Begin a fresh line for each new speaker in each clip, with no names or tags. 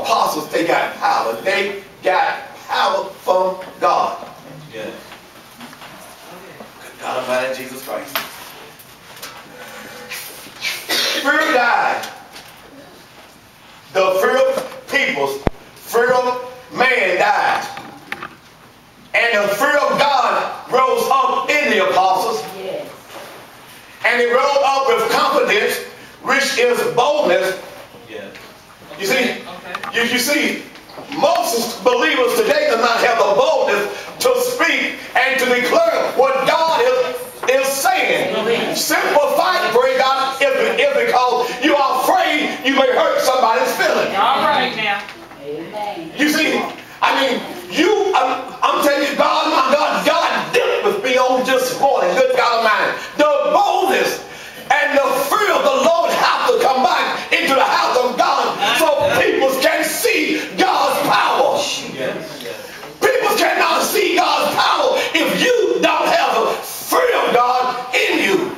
apostles, they got power. They got power from God.
Yeah.
Good God Almighty, Jesus Christ. Fear died. The fear of peoples, fear of man died. And the fear of God rose up in the apostles. Yes. And it rose up with confidence, which is boldness.
Yeah.
You see, you see, most believers today do not have the boldness to speak and to declare what God is saying. Simple fact, praise God, is because you are afraid you may hurt somebody's feelings.
All right now.
Amen.
You see, I mean, I'm telling you, God, my God dealt with me on this morning. Good God Almighty. The boldness and the fear of the Lord have to come back into the house of God so people can see God's power.
Yes. Yes.
People cannot see God's power if you don't have the fear of God in you.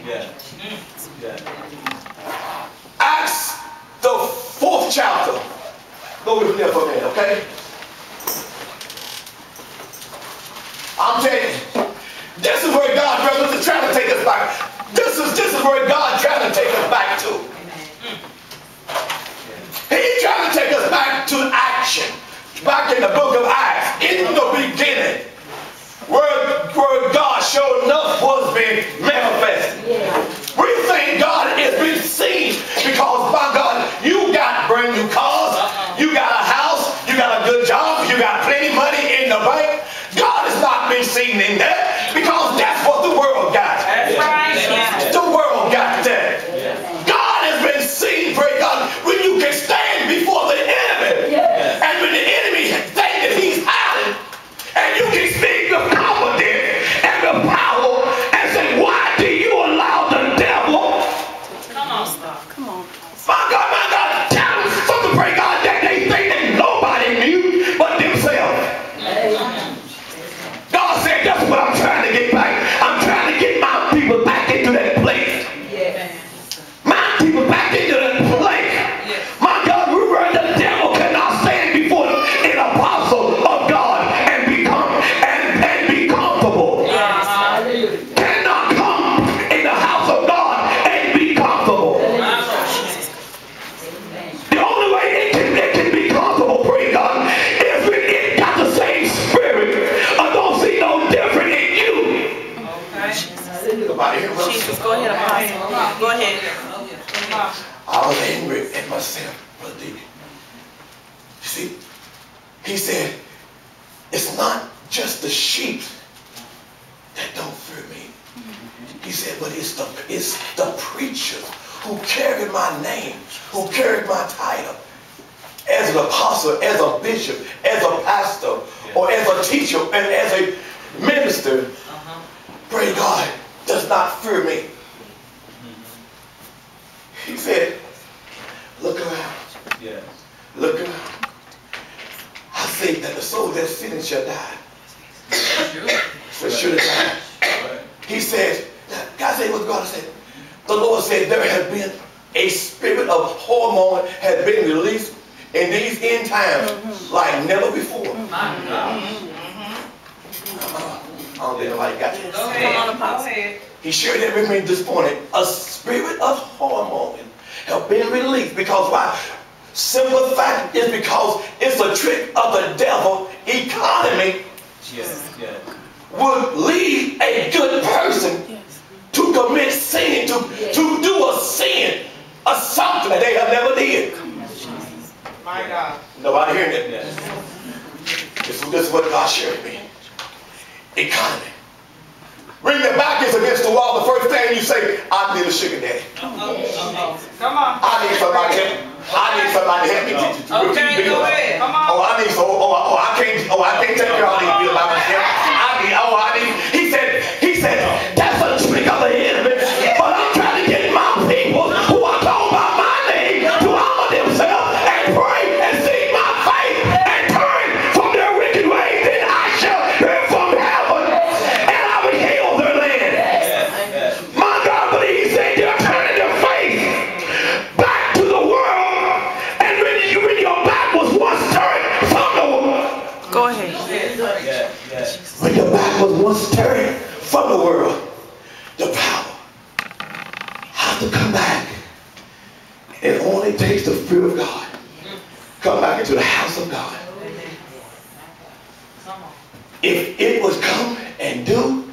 Yeah. Yeah.
Acts, the 4th chapter. Go with me there for a minute, okay? I'm telling you, this is where God, brothers, is trying to take us back. This is where God trying to take us back to. He's trying to take us back to action. Back in the book of Acts, in the beginning, where God showed enough was being manifested. We think God has been seen because, by God, you got brand new cars, you got a house, you got a good job, you got plenty of money in the bank. God has not been seen in that because that's what the world got.
That's right.
The world got that. God has been seen, praise God, when you can stand before the enemy. And when the enemy thinks that he's hiding, and you can speak the confidence and the power and say, why do you allow the devil?
Come on, stop. Come on.
My God, tell them something, praise God, that they think that nobody knew but themselves. God said, that's what I'm trying to get back. I'm trying to get my people back into that place. My people back into that place. My God, where the devil cannot stand before an apostle of God and be comfortable. Cannot come in the house of God and be comfortable. The only way it can be comfortable, praise God, is when it got the same spirit. I don't see no different in you.
Jesus, go ahead, Apostle. Go ahead.
I was angry at myself, Brother Deacon. You see, he said, it's not just the sheep that don't fear me. He said, but it's the preachers who carry my name, who carry my title as an apostle, as a bishop, as a pastor, or as a teacher, and as a minister. Pray God does not fear me. He said, look around.
Yeah.
Look around. I say that the soul that sinneth shall die. So should have died. He said, God said what God said. The Lord said there has been a spirit of hormone has been released in these end times like never before. I don't think nobody got this.
Go ahead.
He shared that with me this morning. A spirit of hormone have been released. Because why? Simple fact is because it's a trick of the devil economy. Would lead a good person to commit sin, to do a sin, or something that they have never did.
My God.
Nobody hearing it? This is what God shared with me. Economy. When your back is against the wall, the first thing you say, I need a sugar daddy.
Come on.
I need somebody to help me. I need somebody to help me.
Okay, go ahead. Come on.
I can't take care of all these bills by myself. He said, that's a trick of the enemy. But I'm trying to get my people who are called by my name to honor themselves and pray and seek my face and turn from their wicked ways. Then I shall hear from heaven and I will heal their land. My God, but he said they're turning their face back to the world. And when you world, the power, have to come back. It only takes the fear of God. Come back into the house of God. If it was come and do,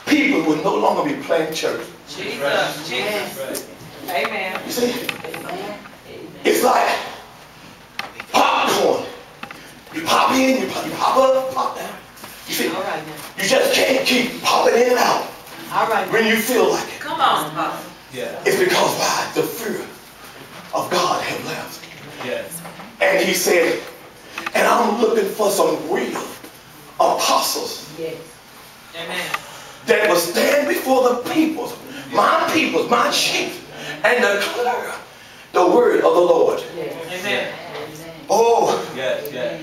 people would no longer be playing church.
Jesus. Jesus. Amen.
You see? It's like popcorn. You pop in, you pop up, pop down. You see? You just can't keep popping in and out when you feel like it.
Come on, Papa.
Yeah.
It's because why? The fear of God have left.
Yes.
And he said, and I'm looking for some real apostles
Amen.
that will stand before the peoples, my sheep, and declare the word of the Lord.
Amen.
Oh,
Yes. Yes.